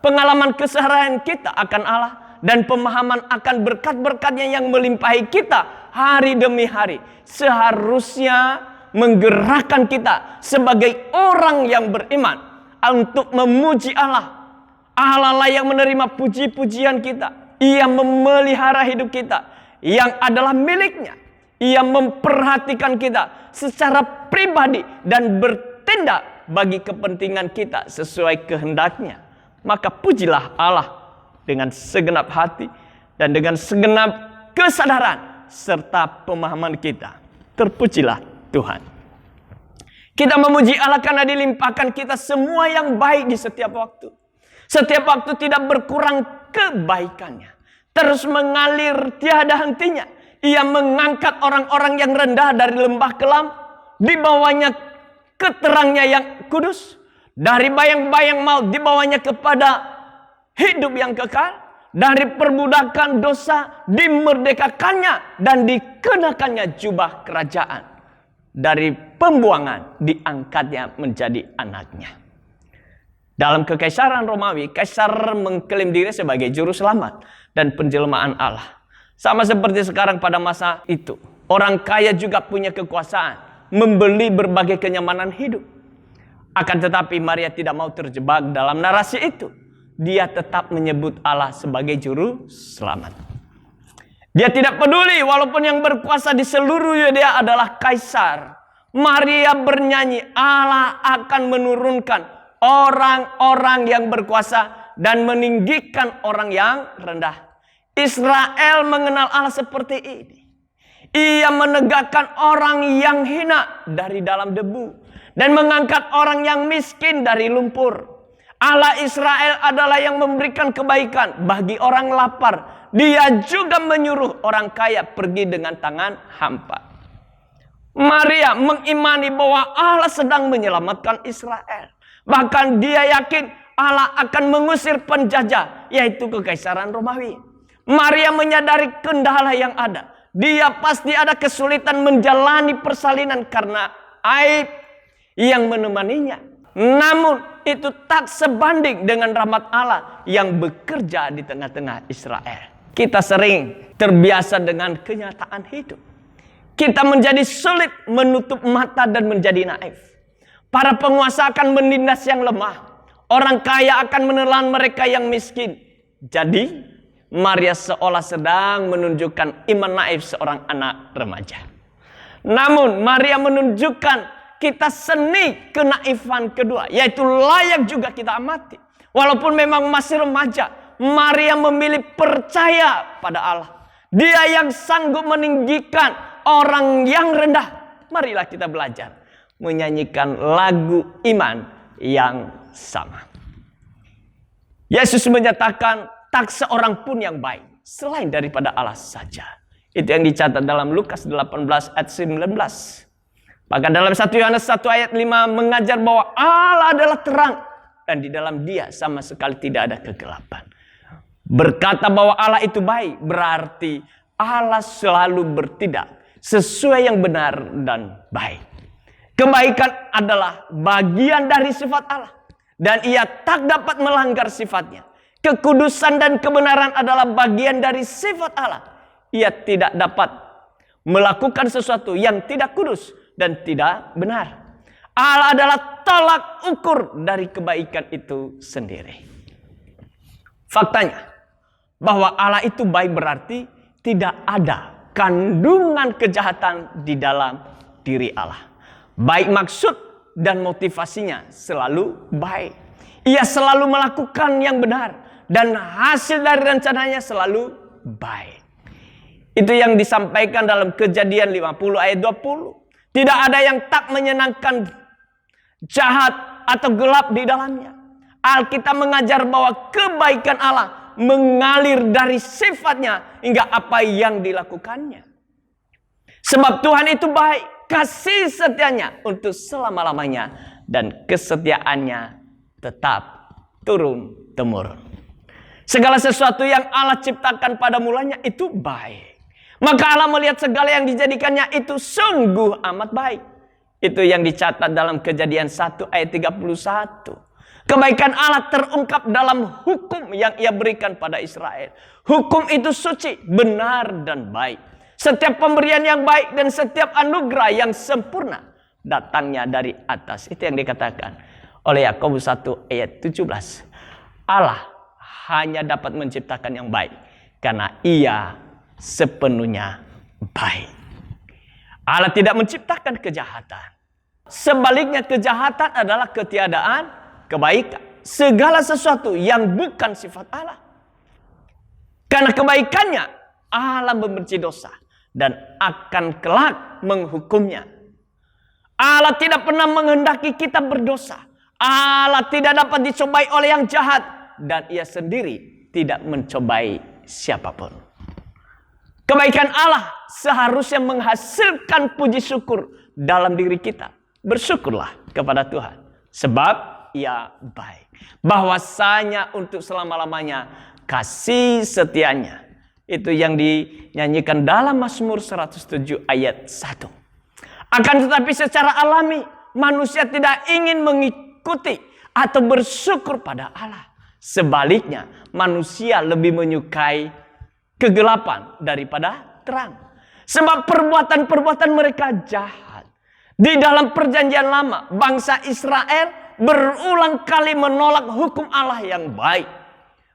Pengalaman keseharian kita akan Allah dan pemahaman akan berkat-berkatnya yang melimpahi kita hari demi hari seharusnya menggerakkan kita sebagai orang yang beriman untuk memuji Allah. Allah lah yang menerima puji-pujian kita. Ia memelihara hidup kita yang adalah miliknya. Ia memperhatikan kita secara pribadi dan bertindak bagi kepentingan kita sesuai kehendaknya. Maka pujilah Allah dengan segenap hati dan dengan segenap kesadaran serta pemahaman kita. Terpujilah Tuhan. Kita memuji Allah karena dilimpahkan kita semua yang baik di setiap waktu. Setiap waktu tidak berkurang kebaikannya. Terus mengalir tiada hentinya. Ia mengangkat orang-orang yang rendah dari lembah kelam, dibawanya ke terangnya yang kudus. Dari bayang-bayang maut dibawanya kepada hidup yang kekal. Dari perbudakan dosa dimerdekakannya dan dikenakannya jubah kerajaan. Dari pembuangan diangkatnya menjadi anaknya. Dalam kekaisaran Romawi, kaisar mengklaim diri sebagai juru selamat dan penjelmaan Allah. Sama seperti sekarang pada masa itu. Orang kaya juga punya kekuasaan membeli berbagai kenyamanan hidup. Akan tetapi Maria tidak mau terjebak dalam narasi itu. Dia tetap menyebut Allah sebagai juru selamat. Dia tidak peduli walaupun yang berkuasa di seluruh Yudea adalah kaisar. Maria bernyanyi, Allah akan menurunkan orang-orang yang berkuasa dan meninggikan orang yang rendah. Israel mengenal Allah seperti ini. Ia menegakkan orang yang hina dari dalam debu dan mengangkat orang yang miskin dari lumpur. Allah Israel adalah yang memberikan kebaikan bagi orang lapar. Dia juga menyuruh orang kaya pergi dengan tangan hampa. Maria mengimani bahwa Allah sedang menyelamatkan Israel. Bahkan dia yakin Allah akan mengusir penjajah, yaitu kekaisaran Romawi. Maria menyadari kendala yang ada. Dia pasti ada kesulitan menjalani persalinan karena aib yang menemaninya. Namun itu tak sebanding dengan rahmat Allah yang bekerja di tengah-tengah Israel. Kita sering terbiasa dengan kenyataan hidup. Kita menjadi sulit menutup mata dan menjadi naif. Para penguasa akan menindas yang lemah. Orang kaya akan menelan mereka yang miskin. Jadi Maria seolah sedang menunjukkan iman naif seorang anak remaja. Namun Maria menunjukkan kita seni kenaifan kedua, yaitu layak juga kita amati. Walaupun memang masih remaja, Maria memilih percaya pada Allah. Dia yang sanggup meninggikan orang yang rendah. Marilah kita belajar menyanyikan lagu iman yang sama. Yesus menyatakan tak seorang pun yang baik selain daripada Allah saja. Itu yang dicatat dalam Lukas 18 ayat 19. Bahkan dalam 1 Yohanes 1 ayat 5 mengajar bahwa Allah adalah terang dan di dalam Dia sama sekali tidak ada kegelapan. Berkata bahwa Allah itu baik berarti Allah selalu bertindak sesuai yang benar dan baik. Kebaikan adalah bagian dari sifat Allah dan Ia tak dapat melanggar sifatnya. Kekudusan dan kebenaran adalah bagian dari sifat Allah. Ia tidak dapat melakukan sesuatu yang tidak kudus dan tidak benar. Allah adalah tolak ukur dari kebaikan itu sendiri. Faktanya bahwa Allah itu baik berarti tidak ada kandungan kejahatan di dalam diri Allah. Baik maksud dan motivasinya selalu baik. Ia selalu melakukan yang benar dan hasil dari rencananya selalu baik. Itu yang disampaikan dalam Kejadian 50 ayat 20. Tidak ada yang tak menyenangkan jahat atau gelap di dalamnya. Alkitab mengajar bahwa kebaikan Allah mengalir dari sifatnya hingga apa yang dilakukannya. Sebab Tuhan itu baik, kasih setianya untuk selama-lamanya dan kesetiaannya tetap turun-temurun. Segala sesuatu yang Allah ciptakan pada mulanya itu baik. Maka Allah melihat segala yang dijadikannya itu sungguh amat baik. Itu yang dicatat dalam Kejadian 1 ayat 31. Kebaikan Allah terungkap dalam hukum yang Ia berikan pada Israel. Hukum itu suci, benar dan baik. Setiap pemberian yang baik dan setiap anugerah yang sempurna datangnya dari atas. Itu yang dikatakan oleh Yakobus 1 ayat 17. Allah hanya dapat menciptakan yang baik karena Ia sepenuhnya baik. Allah tidak menciptakan kejahatan. Sebaliknya kejahatan adalah ketiadaan kebaikan. Segala sesuatu yang bukan sifat Allah. Karena kebaikannya Allah membenci dosa dan akan kelak menghukumnya. Allah tidak pernah menghendaki kita berdosa. Allah tidak dapat dicobai oleh yang jahat dan Ia sendiri tidak mencobai siapapun. Kebaikan Allah seharusnya menghasilkan puji syukur dalam diri kita. Bersyukurlah kepada Tuhan. Sebab Ia baik. Bahwasanya untuk selama-lamanya kasih setianya. Itu yang dinyanyikan dalam Mazmur 107 ayat 1. Akan tetapi secara alami manusia tidak ingin mengikuti atau bersyukur pada Allah. Sebaliknya manusia lebih menyukai kegelapan daripada terang. Sebab perbuatan-perbuatan mereka jahat. Di dalam perjanjian lama, bangsa Israel berulang kali menolak hukum Allah yang baik.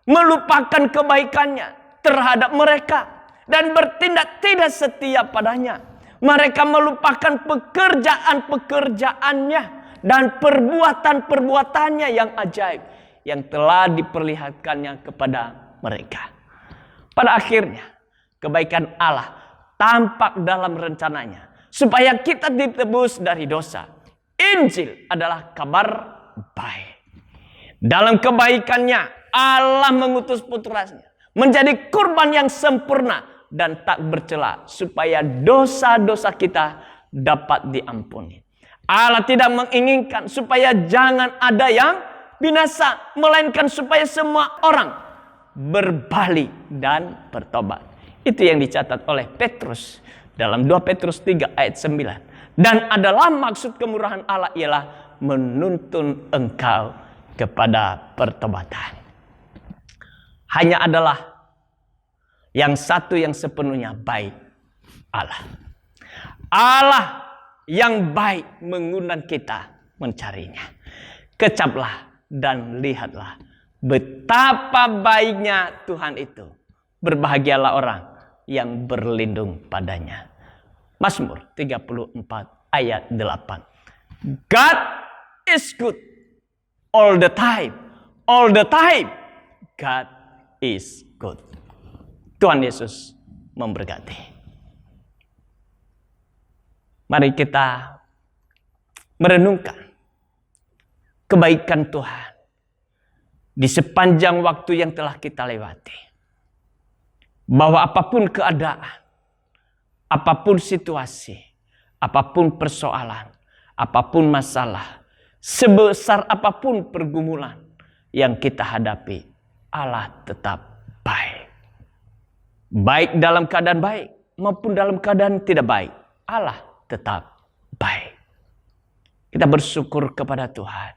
Melupakan kebaikannya terhadap mereka. Dan bertindak tidak setia padanya. Mereka melupakan pekerjaan-pekerjaannya. Dan perbuatan-perbuatannya yang ajaib. Yang telah diperlihatkannya kepada mereka. Pada akhirnya, kebaikan Allah tampak dalam rencananya. Supaya kita ditebus dari dosa. Injil adalah kabar baik. Dalam kebaikannya, Allah mengutus putranya. Menjadi kurban yang sempurna dan tak bercela. Supaya dosa-dosa kita dapat diampuni. Allah tidak menginginkan supaya jangan ada yang binasa. Melainkan supaya semua orang berbalik dan bertobat. Itu yang dicatat oleh Petrus dalam 2 Petrus 3 ayat 9. Dan adalah maksud kemurahan Allah ialah menuntun engkau kepada pertobatan. Hanya adalah yang satu yang sepenuhnya baik, Allah. Allah yang baik mengundang kita mencarinya. Kecaplah dan lihatlah betapa baiknya Tuhan itu. Berbahagialah orang yang berlindung padanya. Mazmur 34 ayat 8. God is good. All the time. All the time. God is good. Tuhan Yesus memberkati. Mari kita merenungkan kebaikan Tuhan di sepanjang waktu yang telah kita lewati. Bahwa apapun keadaan, apapun situasi, apapun persoalan, apapun masalah, sebesar apapun pergumulan yang kita hadapi, Allah tetap baik. Baik dalam keadaan baik maupun dalam keadaan tidak baik, Allah tetap baik. Kita bersyukur kepada Tuhan.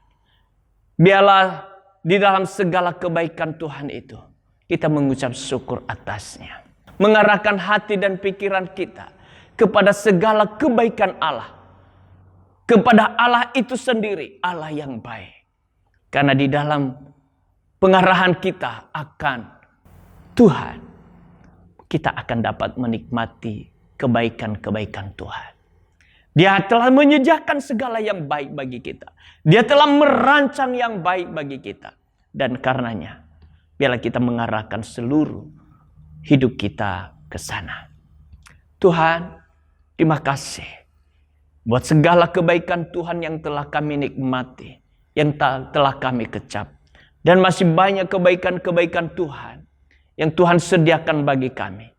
Biarlah di dalam segala kebaikan Tuhan itu, kita mengucap syukur atasnya. Mengarahkan hati dan pikiran kita kepada segala kebaikan Allah. Kepada Allah itu sendiri, Allah yang baik. Karena di dalam pengarahan kita akan Tuhan, kita akan dapat menikmati kebaikan-kebaikan Tuhan. Dia telah menyediakan segala yang baik bagi kita. Dia telah merancang yang baik bagi kita. Dan karenanya, biarlah kita mengarahkan seluruh hidup kita ke sana. Tuhan, terima kasih buat segala kebaikan Tuhan yang telah kami nikmati, yang telah kami kecap. Dan masih banyak kebaikan-kebaikan Tuhan yang Tuhan sediakan bagi kami.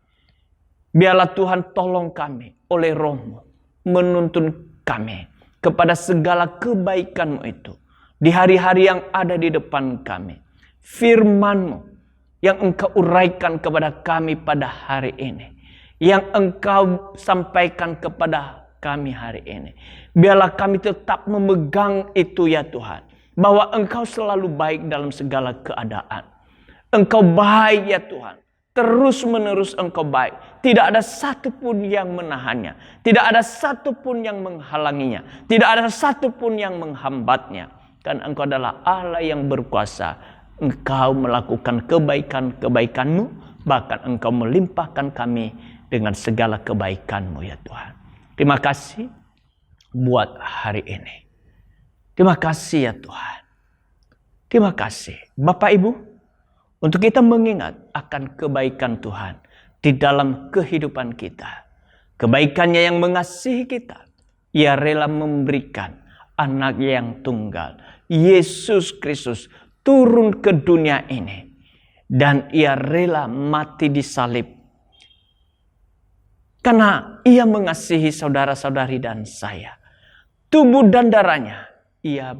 Biarlah Tuhan tolong kami oleh Roh-Mu, menuntun kami kepada segala kebaikan-Mu itu. Di hari-hari yang ada di depan kami. Firman-Mu yang Engkau uraikan kepada kami pada hari ini. Yang Engkau sampaikan kepada kami hari ini. Biarlah kami tetap memegang itu ya Tuhan. Bahwa Engkau selalu baik dalam segala keadaan. Engkau baik ya Tuhan. Terus menerus Engkau baik. Tidak ada satupun yang menahannya. Tidak ada satupun yang menghalanginya. Tidak ada satupun yang menghambatnya. Dan Engkau adalah Allah yang berkuasa. Engkau melakukan kebaikan-kebaikan-Mu. Bahkan Engkau melimpahkan kami dengan segala kebaikan-Mu ya Tuhan. Terima kasih buat hari ini. Terima kasih ya Tuhan. Terima kasih Bapak Ibu. Untuk kita mengingat akan kebaikan Tuhan di dalam kehidupan kita. Kebaikannya yang mengasihi kita. Ia rela memberikan anak yang tunggal. Yesus Kristus turun ke dunia ini. Dan ia rela mati di salib. Karena ia mengasihi saudara-saudari dan saya. Tubuh dan darahnya ia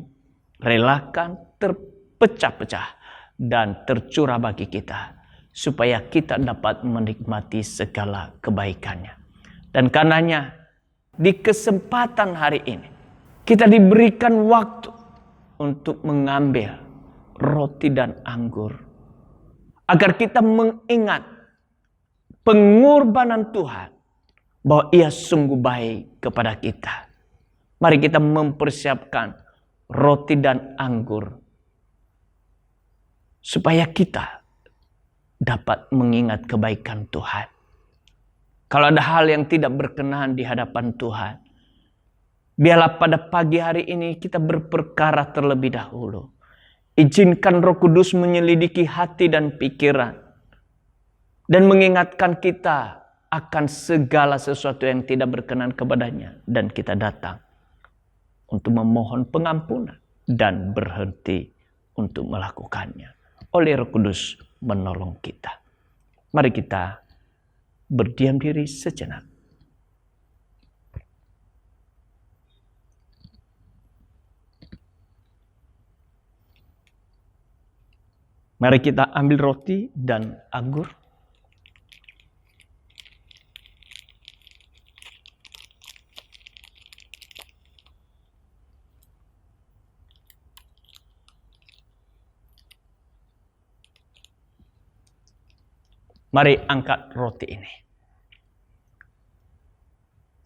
relakan terpecah-pecah. Dan tercurah bagi kita. Supaya kita dapat menikmati segala kebaikannya. Dan karenanya di kesempatan hari ini. Kita diberikan waktu untuk mengambil roti dan anggur. Agar kita mengingat pengorbanan Tuhan. Bahwa ia sungguh baik kepada kita. Mari kita mempersiapkan roti dan anggur. Supaya kita dapat mengingat kebaikan Tuhan. Kalau ada hal yang tidak berkenan di hadapan Tuhan. Biarlah pada pagi hari ini kita berperkara terlebih dahulu. Izinkan Roh Kudus menyelidiki hati dan pikiran. Dan mengingatkan kita akan segala sesuatu yang tidak berkenan kepadanya. Dan kita datang untuk memohon pengampunan. Dan berhenti untuk melakukannya. Oleh Roh Kudus menolong kita. Mari kita berdiam diri sejenak. Mari kita ambil roti dan anggur. Mari angkat roti ini.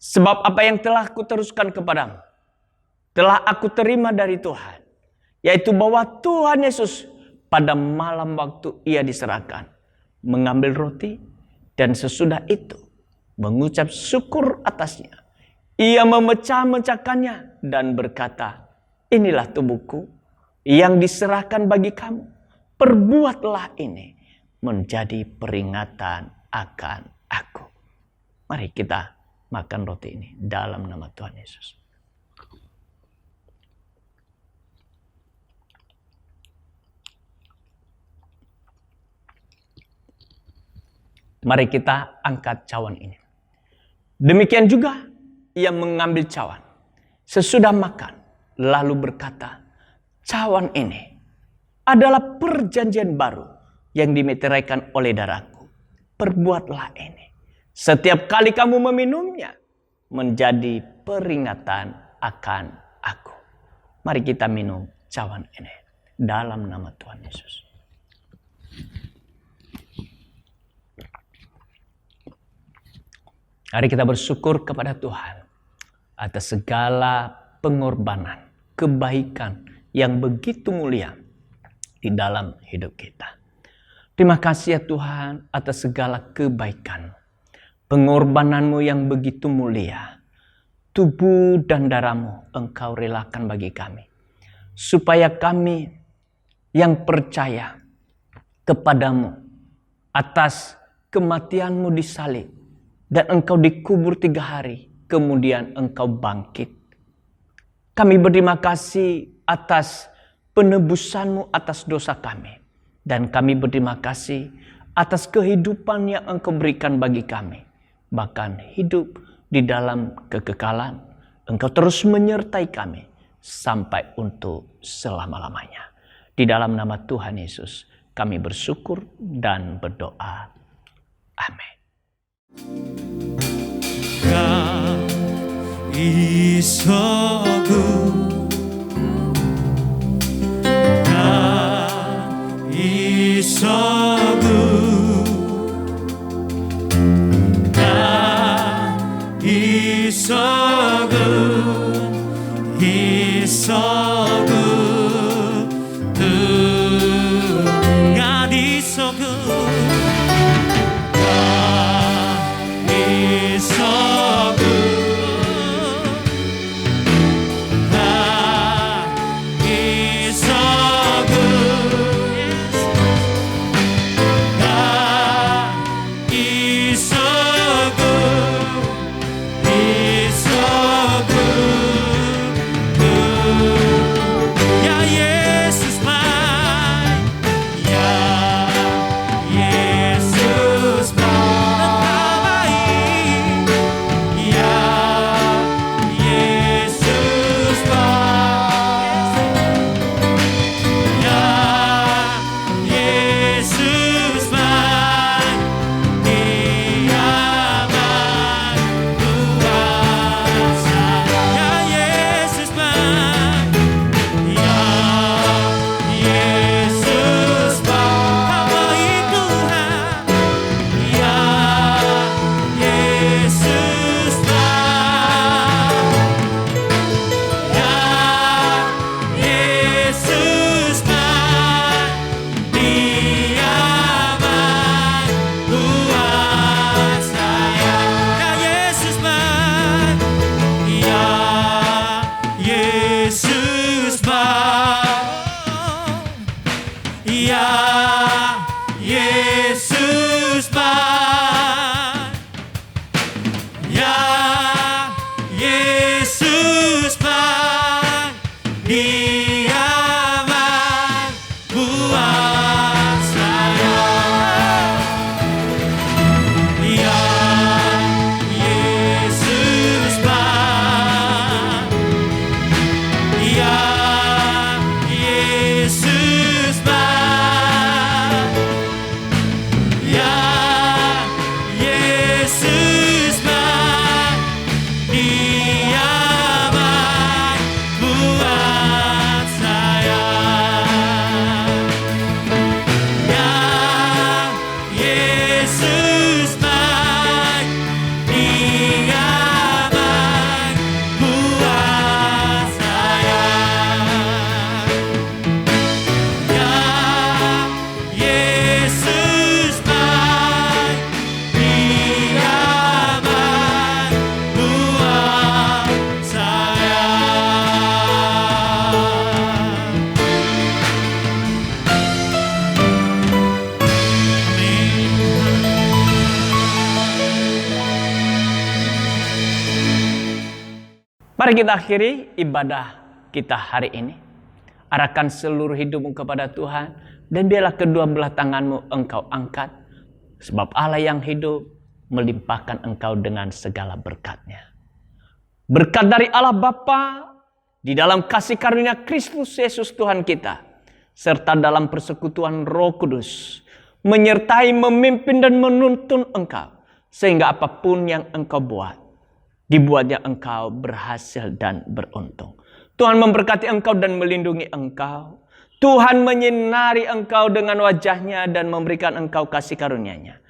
Sebab apa yang telah kuteruskan kepadamu, telah aku terima dari Tuhan. Yaitu bahwa Tuhan Yesus pada malam waktu ia diserahkan. Mengambil roti dan sesudah itu mengucap syukur atasnya. Ia memecah-mecahkannya dan berkata, inilah tubuhku yang diserahkan bagi kamu. Perbuatlah ini menjadi peringatan akan aku. Mari kita makan roti ini dalam nama Tuhan Yesus. Mari kita angkat cawan ini. Demikian juga ia mengambil cawan sesudah makan, lalu berkata, cawan ini adalah perjanjian baru yang dimeteraikan oleh darahku. Perbuatlah ini setiap kali kamu meminumnya menjadi peringatan akan aku. Mari kita minum cawan ini dalam nama Tuhan Yesus. Mari kita bersyukur kepada Tuhan atas segala pengorbanan, kebaikan yang begitu mulia di dalam hidup kita. Terima kasih ya Tuhan atas segala kebaikan, pengorbananmu yang begitu mulia. Tubuh dan darahmu Engkau relakan bagi kami, supaya kami yang percaya kepadamu atas kematianmu di salib, dan Engkau dikubur 3 hari, kemudian Engkau bangkit. Kami berterima kasih atas penebusan-Mu atas dosa kami. Dan kami berterima kasih atas kehidupan yang Engkau berikan bagi kami. Bahkan hidup di dalam kekekalan, Engkau terus menyertai kami sampai untuk selama-lamanya. Di dalam nama Tuhan Yesus, kami bersyukur dan berdoa. Amin. God is so good. God is so good. God is so good. He's so good to God is so good. Mari kita akhiri ibadah kita hari ini. Arahkan seluruh hidupmu kepada Tuhan. Dan biarlah kedua belah tanganmu engkau angkat. Sebab Allah yang hidup melimpahkan engkau dengan segala berkat-Nya. Berkat dari Allah Bapa, di dalam kasih karunia Kristus Yesus Tuhan kita, serta dalam persekutuan Roh Kudus, menyertai, memimpin dan menuntun engkau, sehingga apapun yang engkau buat, dibuatnya engkau berhasil dan beruntung. Tuhan memberkati engkau dan melindungi engkau. Tuhan menyinari engkau dengan wajah-Nya dan memberikan engkau kasih karunia-Nya.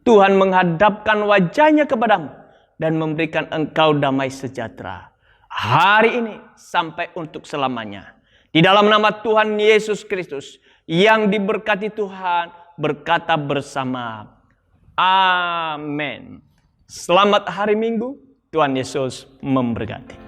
Tuhan menghadapkan wajah-Nya kepadamu dan memberikan engkau damai sejahtera hari ini sampai untuk selamanya. Di dalam nama Tuhan Yesus Kristus yang diberkati Tuhan berkata bersama, amin. Selamat hari Minggu, Tuhan Yesus memberkati.